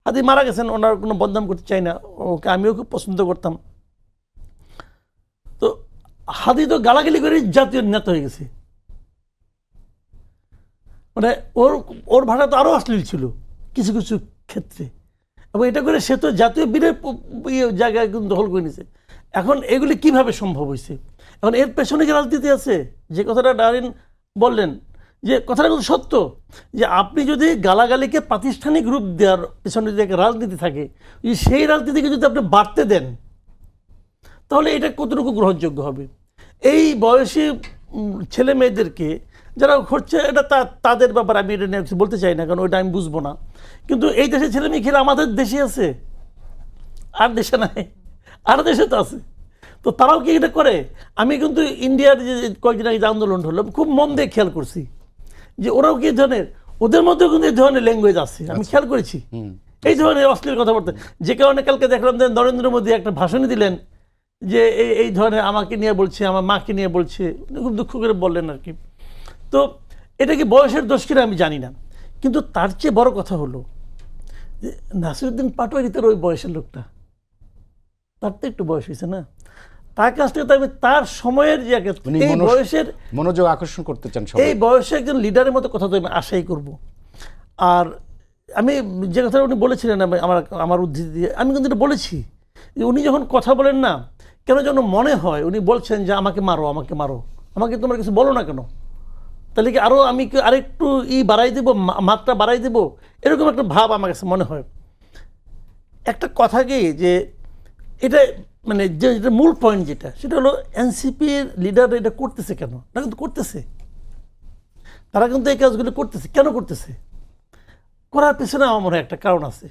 হাদি মারা গেছেন, ওনার কোনো বদনাম করতে চাই না, ওকে আমিও খুব পছন্দ করতাম। তো হাদি তো গালাগালি করে জাতীয় নেতা হয়ে গেছে, মানে ওর ওর ভাষা তো আরও অশ্লীল ছিল কিছু কিছু ক্ষেত্রে, এবং এটা করে সে তো জাতীয় বীরের জায়গায় কিন্তু দখল করে নিয়েছে। এখন এগুলি কিভাবে সম্ভব হয়েছে? এখন এর পেছনে কি রাজনীতি আছে? যে কথাটা ডারিন বললেন, যে কথাটা কিন্তু সত্য, যে আপনি যদি গালাগালিকে প্রাতিষ্ঠানিক রূপ দেওয়ার পেছনে যদি একটা রাজনীতি থাকে, সেই রাজনীতিকে যদি আপনি বাড়তে দেন, তাহলে এটা কতটুকু গ্রহণযোগ্য হবে? এই বয়সী ছেলে মেয়েদেরকে যারা হচ্ছে, এটা তাদের ব্যাপারে আমি এটা নিয়ে কিছু বলতে চাই না, কারণ ওইটা আমি বুঝবো না। কিন্তু এই দেশের ছেলে মেয়ে খেলে আমাদের দেশে আছে, আর দেশে নাই, আর দেশে তো আছে। তো তারাও কি এটা করে? আমি কিন্তু ইন্ডিয়ার যে কয়েকদিন আগে যে আন্দোলন হলো, খুব মন দিয়ে খেয়াল করছি যে ওরাও কি ধরনের, ওদের মধ্যেও কিন্তু এই ধরনের ল্যাঙ্গুয়েজ আছে, আমি খেয়াল করেছি এই ধরনের অশ্লীল কথাবার্তা। যে কারণে কালকে দেখলাম যে নরেন্দ্র মোদী একটা ভাষণ দিলেন, যে এই ধরনের আমাকে নিয়ে বলছে, আমার মাকে নিয়ে বলছে, খুব দুঃখ করে বললেন আর কি। তো এটা কি বয়সের দোষ কিনা আমি জানি না, কিন্তু তার চেয়ে বড় কথা হলো যে নাসিরুদ্দিন পাটোয়ারি তার ওই বয়সের লোকটা, তার তো একটু বয়স হয়েছে না, তার কাছ থেকে তো আমি তার সময়ের যে এই বয়সের মনোযোগ আকর্ষণ করতে চান, এই বয়সে একজন লিডারের মতো কথা তো আমি আশাই করব। আর আমি যে কথাটা উনি বলেছিলেন আমার উদ্ধৃতি দিয়ে, আমি কিন্তু এটা বলেছি যে উনি যখন কথা বলেন না, কেন যেন মনে হয় উনি বলছেন যে আমাকে মারো, আমাকে মারো, আমাকে তোমরা কিছু বলো না কেন, তাহলে কি আরও আমি আরেকটু বাড়াই দেবো, মাত্রা বাড়াই দেবো, এরকম একটা ভাব আমার কাছে মনে হয়। একটা কথা কি, যে এটা মানে যেটা মূল পয়েন্ট যেটা, সেটা হলো এনসিপির লিডার এটা করতেছে কেন? তারা কিন্তু করতেছে, তারা কিন্তু এই কাজগুলো করতেছে, কেন করতেছে? করার পেছনে আমার মনে হয় একটা কারণ আছে।